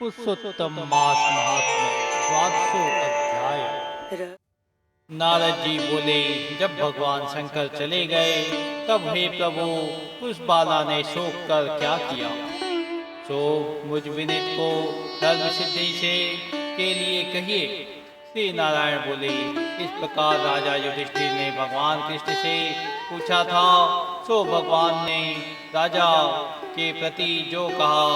पुरुषोत्तम मास महात्म्य द्वादशो अध्याय। नारद जी बोले, जब भगवान शंकर चले गए तब हे प्रभु, उस बाला ने शोक कर क्या किया? सो मुझ विनित को धर्म सिद्धि से के लिए कहिए। श्री नारायण बोले, इस प्रकार राजा युधिष्ठिर ने भगवान कृष्ण से पूछा था। सो भगवान ने राजा के प्रति जो कहा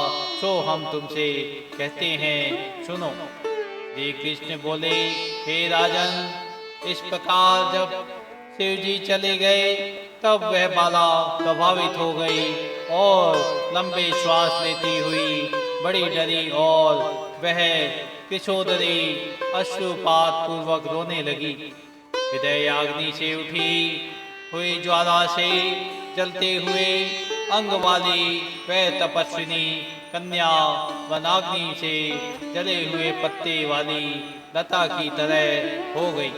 सो हम तुमसे कहते हैं, सुनो। श्री कृष्ण बोले, हे राजन, इस प्रकार जब शिव जी चले गए तब वह बाला प्रभावित हो गई और लंबे श्वास लेती हुई बड़ी डरी और वह किशोदरी अश्रुपात पूर्वक रोने लगी। हृदय अग्नि से उठी हुई ज्वाला से जलते हुए अंग वाली वह तपस्विनी कन्या वनाग्नि से जले हुए पत्ते वाली लता की तरह हो गई।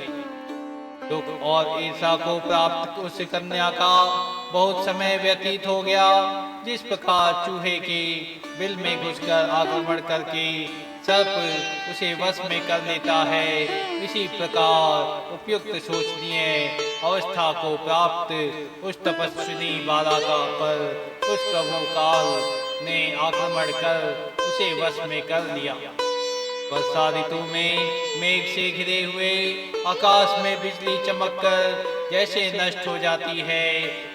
दुख और ईर्षा को प्राप्त उस कन्या का बहुत समय व्यतीत हो गया। जिस प्रकार चूहे के बिल में घुसकर आक्रमण करके सर्प उसे वश में कर लेता है, इसी प्रकार उपयुक्त शोचनीय अवस्था को प्राप्त उस तपस्विनी बाला का पर उस प्रभु काल ने आक्रमण कर उसे वश में कर लिया। वर्षा ऋतु में मेघ से घिरे हुए आकाश में बिजली चमककर जैसे नष्ट हो जाती है,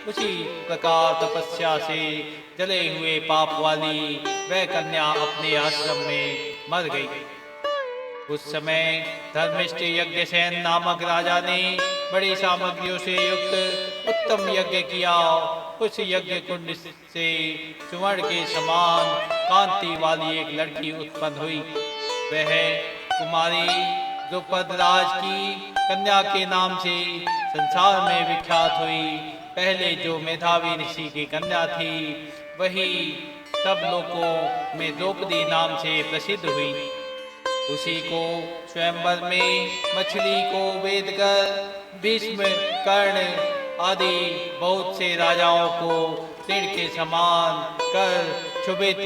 उसी प्रकार तपस्या से जले हुए पाप वाली वह कन्या अपने आश्रम में मर गई। उस समय धर्मिष्ठ यज्ञसेन नामक राजा ने बड़ी सामग्रियों से युक्त उत्तम यज्ञ किया। उस यज्ञ कुंड से सुवर्ण के समान कांति वाली एक लड़की उत्पन्न हुई। वह कुमारी द्रुपदराज की कन्या के नाम से संसार में विख्यात हुई। पहले जो मेधावी ऋषि की कन्या थी वही सब लोगों में द्रौपदी नाम से प्रसिद्ध हुई। उसी को स्वयंवर में मछली को वेद कर भीष्म, कर्ण आदि बहुत से राजाओं को तीर के समान कर क्षुभित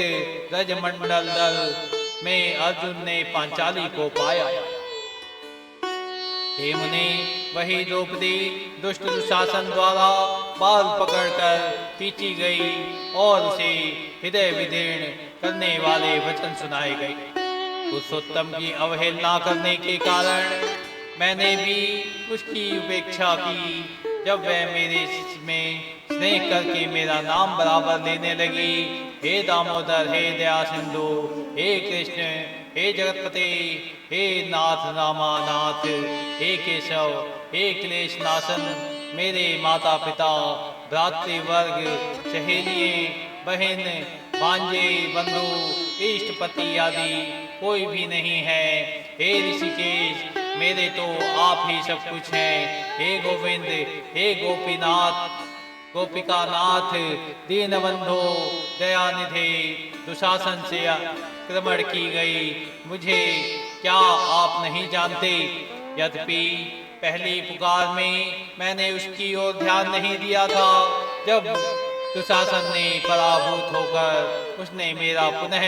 रजमंडल दल में अर्जुन ने पांचाली को पाया। हे मुनि, वही द्रौपदी दुष्ट दुशासन द्वारा बाल पकड़कर खींची गई और उसे हृदय विदीर्ण करने वाले वचन सुनाए गए। पुरुषोत्तम की अवहेलना करने के कारण मैंने भी उसकी उपेक्षा की। जब वह मेरे में स्नेह करके मेरा नाम बराबर लेने लगी, हे दामोदर, हे दया सिंधु, हे कृष्ण, हे जगतपते, हे नाथ रामानाथ, हे केशव, हे क्लेश नाशन, मेरे माता पिता, भ्रातृवर्ग, सहेलिये, बहन, भांजे, बंधु, इष्टपति आदि कोई भी नहीं है। हे ऋषिकेश, मेरे तो आप ही सब कुछ हैं। हे गोविंद, हे गोपीनाथ, गोपिकानाथ, दीनबंधो, दयानिधे, दुशासन से आक्रमण की गई मुझे क्या आप नहीं जानते? यद्यपि पहली पुकार में मैंने उसकी ओर ध्यान नहीं दिया था। जब दुशासन ने पराभूत होकर उसने मेरा पुनः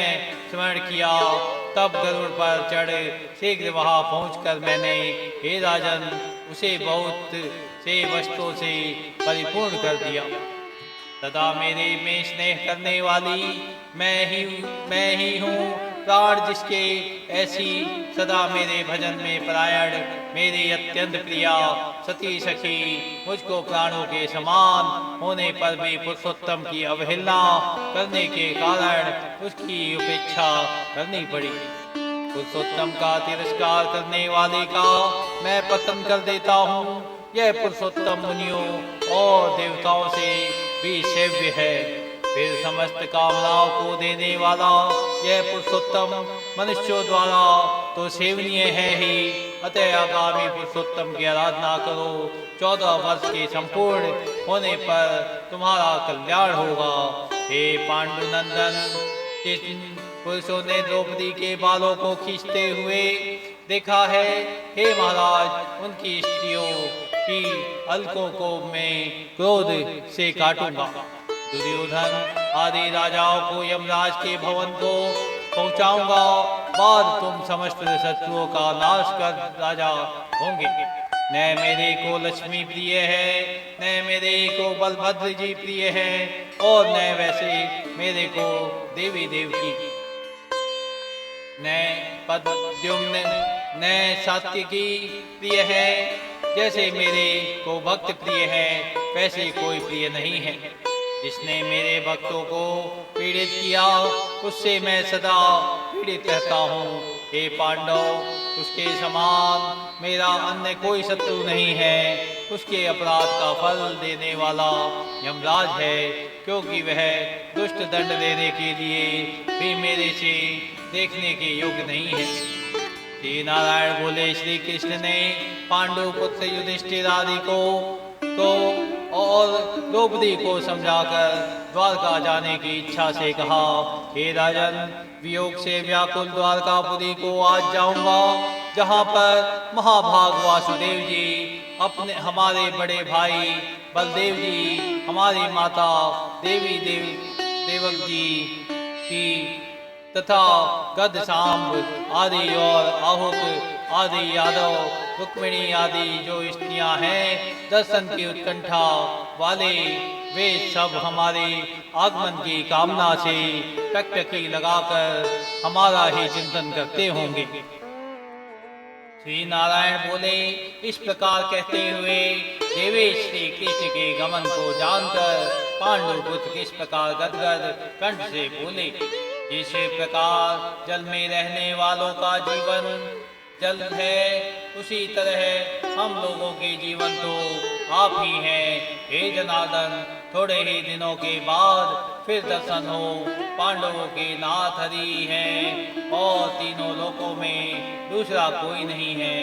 स्मरण किया, तब गरुड़ पर चढ़ शीघ्र वहां पहुंचकर मैंने, हे राजन, उसे बहुत से वस्तुओं से परिपूर्ण कर दिया। सदा मेरे में स्नेह करने वाली मैं ही हूँ प्राण जिसके, ऐसी सदा मेरे भजन में परायण मेरी अत्यंत प्रिया सती सखी मुझको प्राणों के समान होने पर भी पुरुषोत्तम की अवहेलना करने के कारण उसकी उपेक्षा करनी पड़ी। पुरुषोत्तम का तिरस्कार करने वाले का मैं पतन कर देता हूँ। यह पुरुषोत्तम मुनियों और देवताओं से भी सेव्य है। फिर समस्त कामनाओं को देने वाला यह पुरुषोत्तम मनुष्यों द्वारा तो सेवनीय है ही। अतः आगामी पुरुषोत्तम की आराधना करो। 14 वर्ष के संपूर्ण होने पर तुम्हारा कल्याण होगा। हे पांडुनंदन, जिन पुरुषों ने द्रौपदी के बालों को खींचते हुए देखा है, हे महाराज, उनकी स्त्रियों की अलकों को मैं क्रोध से काटूंगा। दुर्योधन आदि राजाओं को यमराज के भवन को पहुंचाऊंगा, बाद तुम समस्त शत्रुओं का नाश कर राजा होंगे। न मेरे को लक्ष्मी प्रिय है, न मेरे को बलभद्र जी प्रिय है, और न वैसे मेरे को देवी देवकी, न पद्युम्न न सात्विकी प्रिय है। जैसे मेरे को भक्त प्रिय है, वैसे कोई प्रिय नहीं है। जिसने मेरे भक्तों को पीड़ित किया, उससे मैं सदा पीड़ित रहता हूँ। हे पांडव, उसके समान मेरा अन्य कोई शत्रु नहीं है। उसके अपराध का फल देने वाला यमराज है, क्योंकि वह दुष्ट दंड देने के लिए भी मेरे से देखने के योग्य नहीं है। श्री नारायण बोले, श्री कृष्ण ने पांडु पुत्र युधिष्ठिर आदि को तो और द्रौपदी को समझाकर द्वारका जाने की इच्छा से कहा, हे राजन, वियोग से व्याकुल द्वारकापुरी को आज जाऊंगा, जहाँ पर महाभाग वासुदेव जी, अपने हमारे बड़े भाई बलदेव जी, हमारी माता देवक जी की तथा गदसाम्ब आदि और आहुत आदि यादव रुक्मिणी आदि जो स्त्रियां हैं, दर्शन की उत्कंठा वाले, वे सब हमारे आगमन की कामना से टकटकी लगाकर हमारा ही चिंतन करते होंगे। श्री नारायण बोले, इस प्रकार कहते हुए देवेश श्री कृष्ण के गमन को जानकर पांडु पुत्र किस प्रकार गदगद कंठ से बोले, जिस प्रकार जल में रहने वालों का जीवन जल है, उसी तरह हम लोगों के जीवन तो आप ही हैं। हे जनार्दन, थोड़े ही दिनों के बाद फिर दर्शन हो। पांडवों के नाथ हरि हैं और तीनों लोकों में दूसरा कोई नहीं है।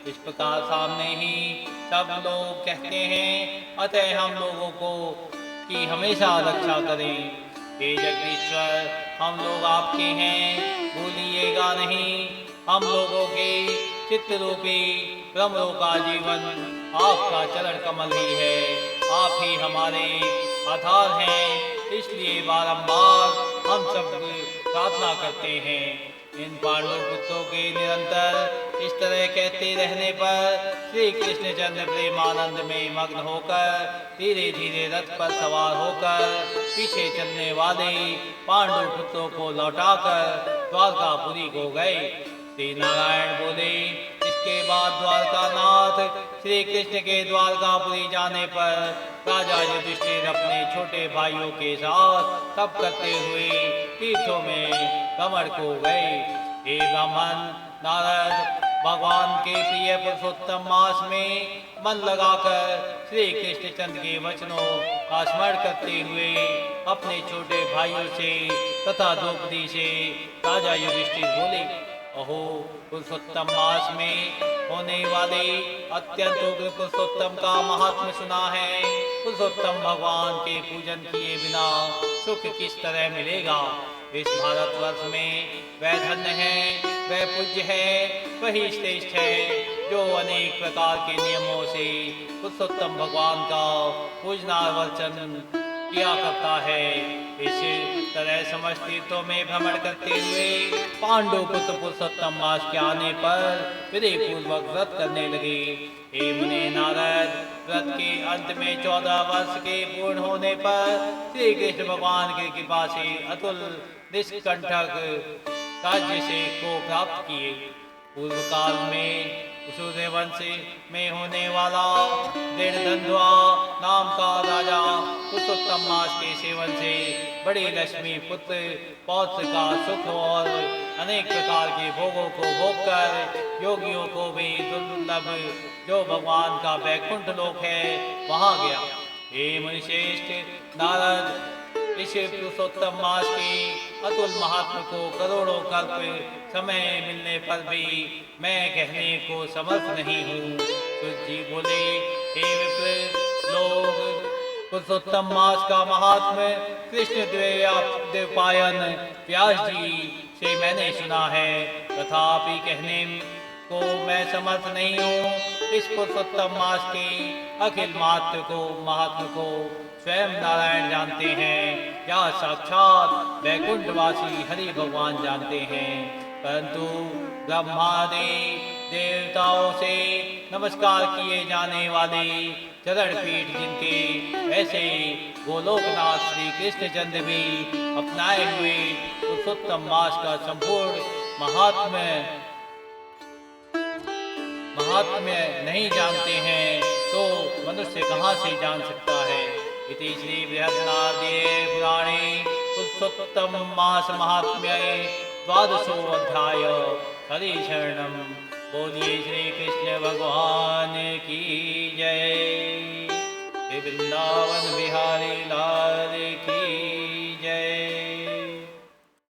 इस प्रकार सामने ही सब लोग कहते हैं, अतः हम लोगों को की हमेशा रक्षा करें। हे जगदीश्वर, हम लोग आपके हैं, भूलिएगा नहीं। हम लोगों के चित्त रूपी ब्रह्मों का जीवन आपका चरण कमल ही है। आप ही हमारे आधार हैं, इसलिए बारंबार हम सब प्रार्थना करते हैं। इन पांडव पुत्रों के निरंतर इस तरह कहते रहने पर श्री कृष्णचंद्र प्रेमानंद में मग्न होकर धीरे धीरे रथ पर सवार होकर पीछे चलने वाले पांडव पुत्रों को लौटाकर द्वारकापुरी को गए। श्री नारायण बोले, इसके बाद द्वारकानाथ श्री कृष्ण के द्वारकापुरी जाने पर राजा युधिष्ठिर अपने छोटे भाइयों के साथ तप करते हुए तीर्थों में भ्रमण को गए। हे ब्राह्मण, नारद भगवान के प्रिय पुरुषोत्तम मास में मन लगाकर श्री कृष्णचंद्र के वचनों का स्मरण करते हुए अपने छोटे भाइयों से तथा द्रौपदी से राजा युधिष्ठिर बोले, अहो, पुरुषोत्तम मास में होने वाले अत्यंत उग्र पुरुषोत्तम का महात्म्य सुना है। पुरुषोत्तम भगवान के पूजन किए बिना सुख किस तरह मिलेगा। इस भारतवर्ष में वह धन्य है, वह पूज्य है, वही श्रेष्ठ है जो अनेक प्रकार के नियमों से पुरुषोत्तम भगवान का पूजना वर्चन किया करता है। इस तरह समस्त तीर्थों में भ्रमण करते हुए पांडव पुत्र पुरुषोत्तम मास के आने पर विधि पूर्वक व्रत करने लगे। हे मुने नारद, व्रत के अंत में 14 वर्ष के पूर्ण होने पर श्री कृष्ण भगवान की कृपा से अतुल निष्कंठक राज्य से को प्राप्त किए। पूर्व काल में सूर्यवंश में होने वाला दृढ़धंध्वा नाम का राजा पुरुषोत्तम मास के सेवन से बड़ी लक्ष्मी पुत्र पौत्र का सुख और अनेक प्रकार के भोगों को भोगकर योगियों को भी दुर्लभ जो भगवान का वैकुंठ लोक है वहां गया। हे मुनिश्रेष्ठ नारद, इस पुरुषोत्तम मास के अतुल महात्म को करोड़ों कल्प समय मिलने पर भी मैं कहने को समर्थ नहीं हूँ। जी बोले, हे विप्र लोग, पुरुषोत्तम मास का महात्म्य कृष्ण द्वैपायन व्यास जी से मैंने सुना है, तथापि कहने को मैं समर्थ नहीं हूँ। इस पुरुषोत्तम मास के अखिल महात्म को स्वयं नारायण जानते हैं या साक्षात वैकुंठवासी हरि भगवान जानते हैं। परंतु ब्रह्मादि देवताओं से नमस्कार किए जाने वाले चरण पीठ जिनके, ऐसे गोलोकनाथ श्री कृष्णचंद्र भी अपनाए हुए पुरुषोत्तम मास का संपूर्ण महात्म्य नहीं जानते हैं तो मनुष्य कहाँ से जान सकता है। इति श्री बृहन्नारदीय पुराणे पुरुषोत्तम मास महात्म्ये द्वादशो अध्याय। हरि शरणम। बोलिए श्री कृष्ण भगवान की जय। वृंदावन बिहारी लाल की